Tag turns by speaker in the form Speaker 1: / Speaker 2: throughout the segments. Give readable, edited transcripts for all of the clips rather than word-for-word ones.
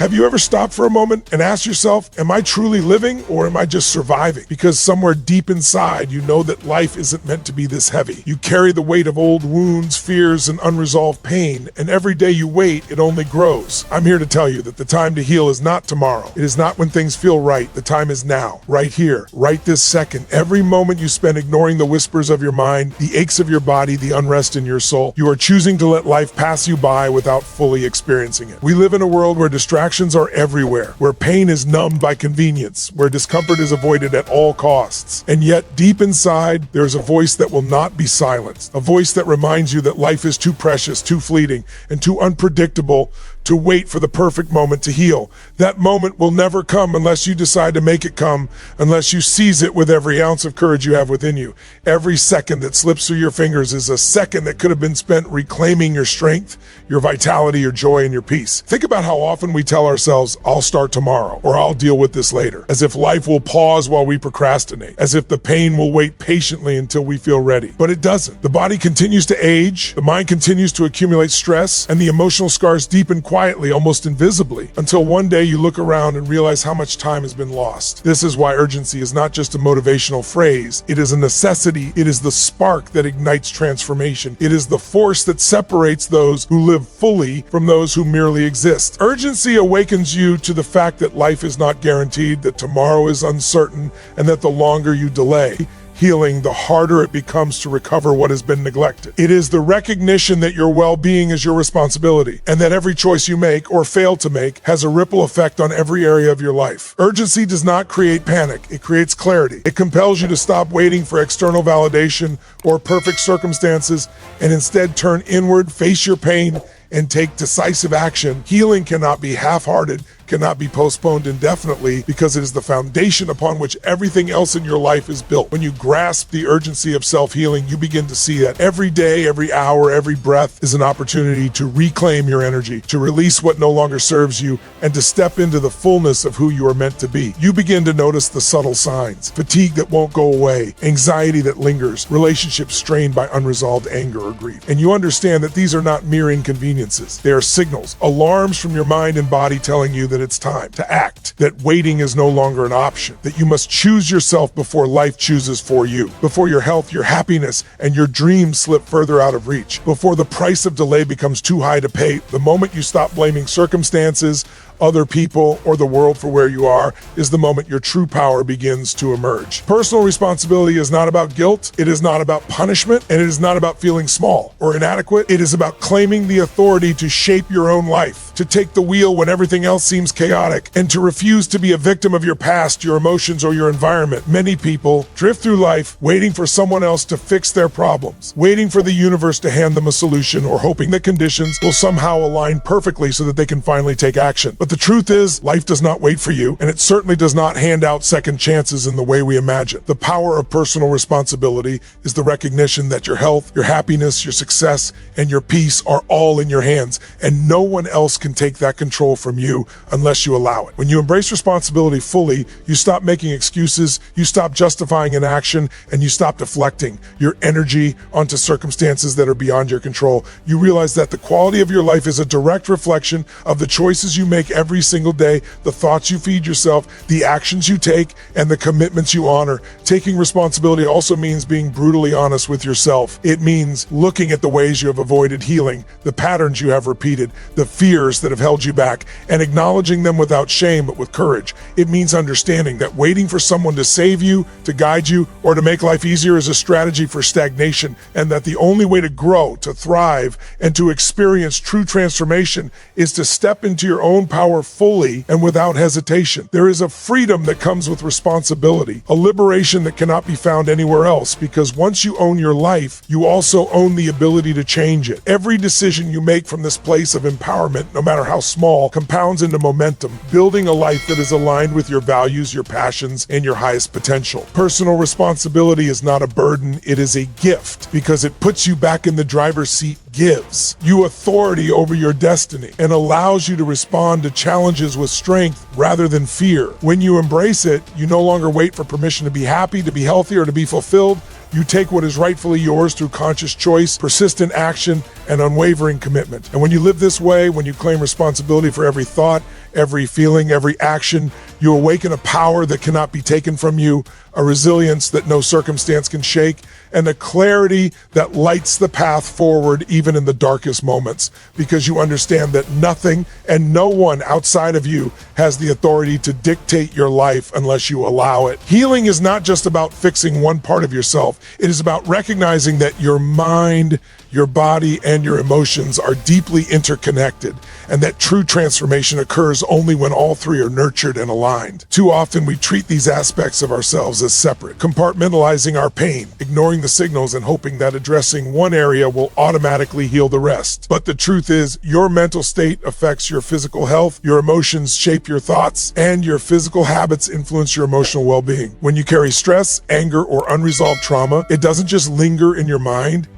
Speaker 1: Have you ever stopped for a moment and asked yourself, am I truly living or am I just surviving? Because somewhere deep inside, you know that life isn't meant to be this heavy. You carry the weight of old wounds, fears, and unresolved pain, and every day you wait, it only grows. I'm here to tell you that the time to heal is not tomorrow. It is not when things feel right. The time is now, right here, right this second. Every moment you spend ignoring the whispers of your mind, the aches of your body, the unrest in your soul, you are choosing to let life pass you by without fully experiencing it. We live in a world where distractions are everywhere, where pain is numbed by convenience, where discomfort is avoided at all costs. And yet, deep inside, there's a voice that will not be silenced, a voice that reminds you that life is too precious, too fleeting, and too unpredictable to wait for the perfect moment to heal. That moment will never come unless you decide to make it come, unless you seize it with every ounce of courage you have within you. Every second that slips through your fingers is a second that could have been spent reclaiming your strength, your vitality, your joy, and your peace. Think about how often we tell ourselves, I'll start tomorrow, or I'll deal with this later, as if life will pause while we procrastinate, as if the pain will wait patiently until we feel ready. But it doesn't. The body continues to age, the mind continues to accumulate stress, and the emotional scars deepen quietly, almost invisibly, until one day you look around and realize how much time has been lost. This is why urgency is not just a motivational phrase. It is a necessity. It is the spark that ignites transformation. It is the force that separates those who live fully from those who merely exist. Urgency awakens you to the fact that life is not guaranteed, that tomorrow is uncertain, and that the longer you delay healing, the harder it becomes to recover what has been neglected. It is the recognition that your well-being is your responsibility, and that every choice you make or fail to make has a ripple effect on every area of your life. Urgency does not create panic, it creates clarity. It compels you to stop waiting for external validation or perfect circumstances, and instead turn inward, face your pain, and take decisive action. Healing cannot be half-hearted, cannot be postponed indefinitely, because it is the foundation upon which everything else in your life is built. When you grasp the urgency of self-healing, you begin to see that every day, every hour, every breath is an opportunity to reclaim your energy, to release what no longer serves you, and to step into the fullness of who you are meant to be. You begin to notice the subtle signs: fatigue that won't go away, anxiety that lingers, relationships strained by unresolved anger or grief. And you understand that these are not mere inconveniences. They are signals, alarms from your mind and body telling you that it's time to act, that waiting is no longer an option, that you must choose yourself before life chooses for you, before your health, your happiness, and your dreams slip further out of reach, before the price of delay becomes too high to pay. The moment you stop blaming circumstances, other people, or the world for where you are is the moment your true power begins to emerge. Personal responsibility is not about guilt, it is not about punishment, and it is not about feeling small or inadequate. It is about claiming the authority to shape your own life, to take the wheel when everything else seems chaotic, and to refuse to be a victim of your past, your emotions, or your environment. Many people drift through life waiting for someone else to fix their problems, waiting for the universe to hand them a solution, or hoping that conditions will somehow align perfectly so that they can finally take action. But the truth is, life does not wait for you, and it certainly does not hand out second chances in the way we imagine. The power of personal responsibility is the recognition that your health, your happiness, your success, and your peace are all in your hands, and no one else can take that control from you unless you allow it. When you embrace responsibility fully, you stop making excuses, you stop justifying inaction, and you stop deflecting your energy onto circumstances that are beyond your control. You realize that the quality of your life is a direct reflection of the choices you make every single day, the thoughts you feed yourself, the actions you take, and the commitments you honor. Taking responsibility also means being brutally honest with yourself. It means looking at the ways you have avoided healing, the patterns you have repeated, the fears that have held you back, and acknowledging them without shame but with courage. It means understanding that waiting for someone to save you, to guide you, or to make life easier is a strategy for stagnation, and that the only way to grow, to thrive, and to experience true transformation is to step into your own power fully and without hesitation. There is a freedom that comes with responsibility, a liberation that cannot be found anywhere else, because once you own your life, you also own the ability to change it. Every decision you make from this place of empowerment, no matter how small, compounds into momentum, building a life that is aligned with your values, your passions, and your highest potential. Personal responsibility is not a burden, it is a gift, because it puts you back in the driver's seat, gives you authority over your destiny, and allows you to respond to challenges with strength rather than fear. When you embrace it, you no longer wait for permission to be happy, to be healthy, or to be fulfilled. You take what is rightfully yours through conscious choice, persistent action, and unwavering commitment. And when you live this way, when you claim responsibility for every thought, every feeling, every action, you awaken a power that cannot be taken from you, a resilience that no circumstance can shake, and a clarity that lights the path forward even in the darkest moments, because you understand that nothing and no one outside of you has the authority to dictate your life unless you allow it. Healing is not just about fixing one part of yourself. It is about recognizing that your mind, your body, and your emotions are deeply interconnected, and that true transformation occurs only when all three are nurtured and aligned. Too often we treat these aspects of ourselves as separate, compartmentalizing our pain, ignoring the signals and hoping that addressing one area will automatically heal the rest. But the truth is, your mental state affects your physical health, your emotions shape your thoughts, and your physical habits influence your emotional well-being. When you carry stress, anger, or unresolved trauma, it doesn't just linger in your mind.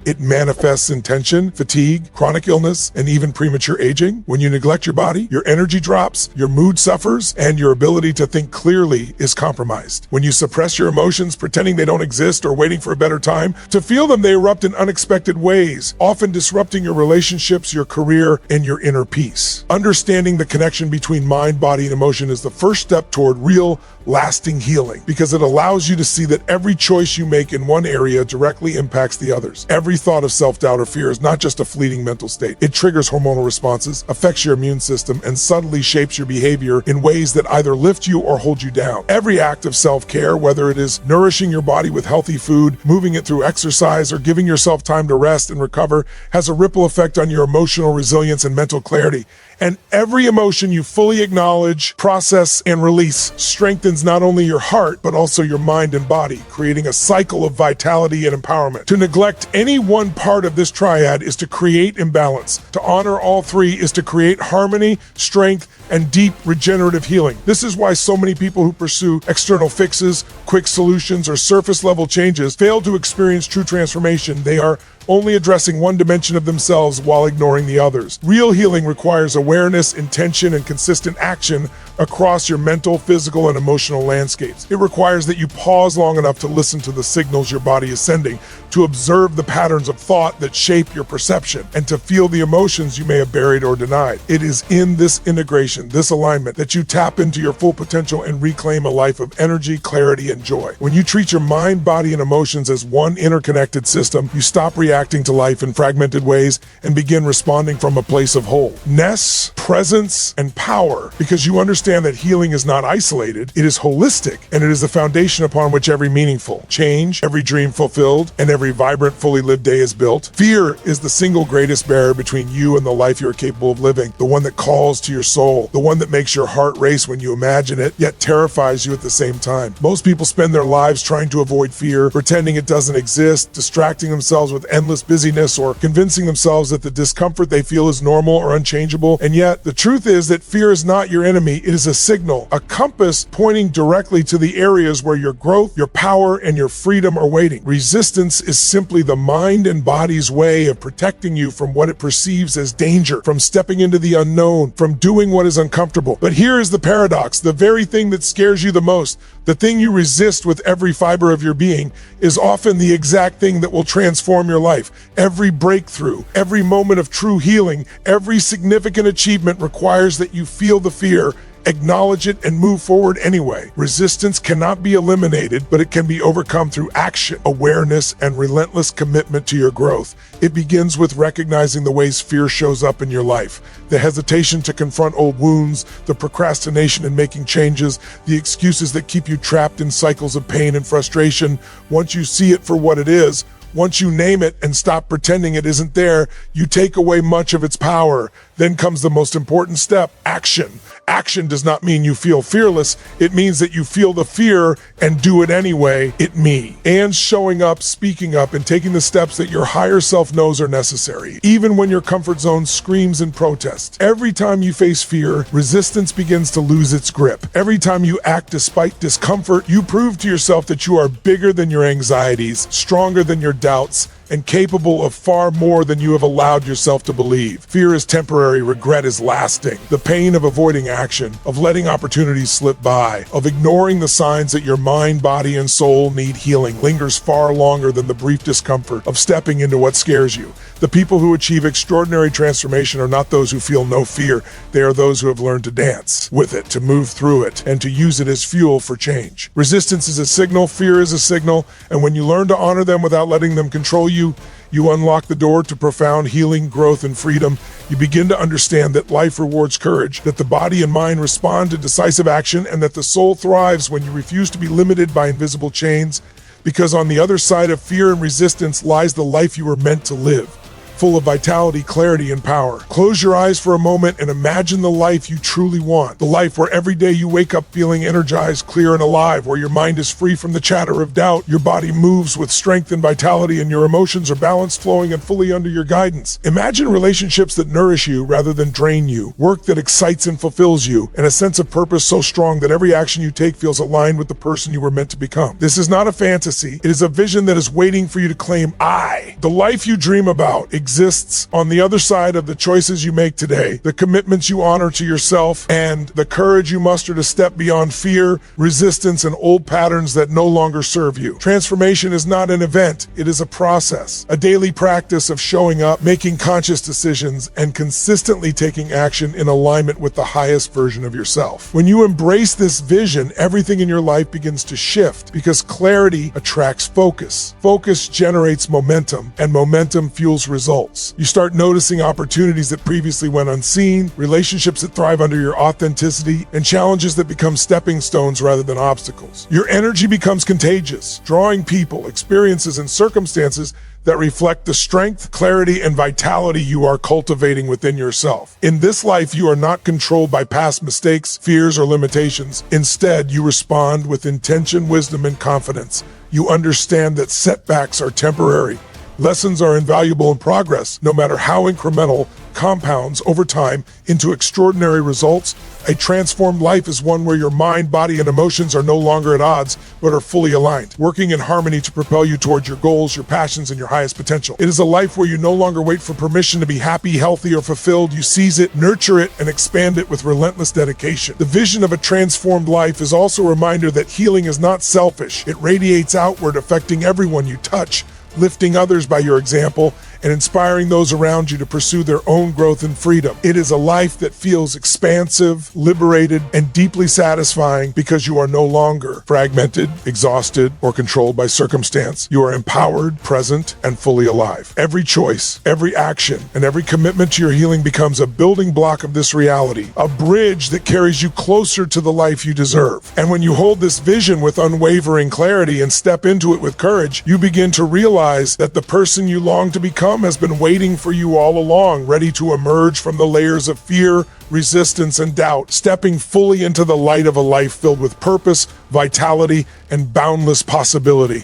Speaker 1: It manifests in tension, fatigue, chronic illness, and even premature aging. When you neglect your body, your energy drops, your mood suffers, and your ability to think clearly is compromised. When you suppress your emotions, pretending they don't exist or waiting for a better time to feel them, they erupt in unexpected ways, often disrupting your relationships, your career, and your inner peace. Understanding the connection between mind, body, and emotion is the first step toward real, lasting healing, because it allows you to see that every choice you make in one area directly impacts the others. Every thought of self-doubt or fear is not just a fleeting mental state. It triggers hormonal responses, affects your immune system, and subtly shapes your behavior in ways that either lift you or hold you down. Every act of self-care, whether it is nourishing your body with healthy food, moving it through exercise, or giving yourself time to rest and recover, has a ripple effect on your emotional resilience and mental clarity. And every emotion you fully acknowledge, process, and release strengthens not only your heart, but also your mind and body, creating a cycle of vitality and empowerment. To neglect any one part of this triad is to create imbalance. To honor all three is to create harmony, strength, and deep regenerative healing. This is why so many people who pursue external fixes, quick solutions, or surface-level changes fail to experience true transformation. They are only addressing one dimension of themselves while ignoring the others. Real healing requires awareness, intention, and consistent action across your mental, physical, and emotional landscapes. It requires that you pause long enough to listen to the signals your body is sending, to observe the patterns of thought that shape your perception, and to feel the emotions you may have buried or denied. It is in this integration, this alignment, that you tap into your full potential and reclaim a life of energy, clarity, and joy. When you treat your mind, body, and emotions as one interconnected system, you stop reacting to life in fragmented ways and begin responding from a place of wholeness, presence, and power, because you understand that healing is not isolated, it is holistic, and it is the foundation upon which every meaningful change, every dream fulfilled, and every vibrant, fully lived day is built. Fear is the single greatest barrier between you and the life you are capable of living, the one that calls to your soul, the one that makes your heart race when you imagine it, yet terrifies you at the same time. Most people spend their lives trying to avoid fear, pretending it doesn't exist, distracting themselves with endless busyness, or convincing themselves that the discomfort they feel is normal or unchangeable. And yet, the truth is that fear is not your enemy. It is a signal, a compass pointing directly to the areas where your growth, your power, and your freedom are waiting. Resistance is simply the mind and body's way of protecting you from what it perceives as danger, from stepping into the unknown, from doing what is uncomfortable. But here is the paradox. The very thing that scares you the most, the thing you resist with every fiber of your being, is often the exact thing that will transform your life. Every breakthrough, every moment of true healing, every significant achievement requires that you feel the fear, acknowledge it, and move forward anyway. Resistance cannot be eliminated, but it can be overcome through action, awareness, and relentless commitment to your growth. It begins with recognizing the ways fear shows up in your life. The hesitation to confront old wounds, the procrastination in making changes, the excuses that keep you trapped in cycles of pain and frustration. Once you see it for what it is, once you name it and stop pretending it isn't there, you take away much of its power. Then comes the most important step, action. Action does not mean you feel fearless. It means that you feel the fear and do it anyway. And showing up, speaking up, and taking the steps that your higher self knows are necessary, even when your comfort zone screams in protest. Every time you face fear, resistance begins to lose its grip. Every time you act despite discomfort, you prove to yourself that you are bigger than your anxieties, stronger than your doubts, and capable of far more than you have allowed yourself to believe. Fear is temporary, regret is lasting. The pain of avoiding action, of letting opportunities slip by, of ignoring the signs that your mind, body, and soul need healing lingers far longer than the brief discomfort of stepping into what scares you. The people who achieve extraordinary transformation are not those who feel no fear. They are those who have learned to dance with it, to move through it, and to use it as fuel for change. Resistance is a signal, fear is a signal, and when you learn to honor them without letting them control you, you unlock the door to profound healing, growth, and freedom. You begin to understand that life rewards courage, that the body and mind respond to decisive action, and that the soul thrives when you refuse to be limited by invisible chains, because on the other side of fear and resistance lies the life you were meant to live, full of vitality, clarity, and power. Close your eyes for a moment and imagine the life you truly want. The life where every day you wake up feeling energized, clear, and alive, where your mind is free from the chatter of doubt, your body moves with strength and vitality, and your emotions are balanced, flowing, and fully under your guidance. Imagine relationships that nourish you rather than drain you, work that excites and fulfills you, and a sense of purpose so strong that every action you take feels aligned with the person you were meant to become. This is not a fantasy. It is a vision that is waiting for you to claim. The life you dream about exists on the other side of the choices you make today, the commitments you honor to yourself, and the courage you muster to step beyond fear, resistance, and old patterns that no longer serve you. Transformation is not an event, it is a process, a daily practice of showing up, making conscious decisions, and consistently taking action in alignment with the highest version of yourself. When you embrace this vision, everything in your life begins to shift, because clarity attracts focus. Focus generates momentum, and momentum fuels results. You start noticing opportunities that previously went unseen, relationships that thrive under your authenticity, and challenges that become stepping stones rather than obstacles. Your energy becomes contagious, drawing people, experiences, and circumstances that reflect the strength, clarity, and vitality you are cultivating within yourself. In this life, you are not controlled by past mistakes, fears, or limitations. Instead, you respond with intention, wisdom, and confidence. You understand that setbacks are temporary. Lessons are invaluable, and progress, no matter how incremental, compounds over time into extraordinary results. A transformed life is one where your mind, body, and emotions are no longer at odds, but are fully aligned, working in harmony to propel you towards your goals, your passions, and your highest potential. It is a life where you no longer wait for permission to be happy, healthy, or fulfilled. You seize it, nurture it, and expand it with relentless dedication. The vision of a transformed life is also a reminder that healing is not selfish. It radiates outward, affecting everyone you touch, lifting others by your example, and inspiring those around you to pursue their own growth and freedom. It is a life that feels expansive, liberated, and deeply satisfying because you are no longer fragmented, exhausted, or controlled by circumstance. You are empowered, present, and fully alive. Every choice, every action, and every commitment to your healing becomes a building block of this reality, a bridge that carries you closer to the life you deserve. And when you hold this vision with unwavering clarity and step into it with courage, you begin to realize that the person you long to become has been waiting for you all along, ready to emerge from the layers of fear, resistance, and doubt, stepping fully into the light of a life filled with purpose, vitality, and boundless possibility.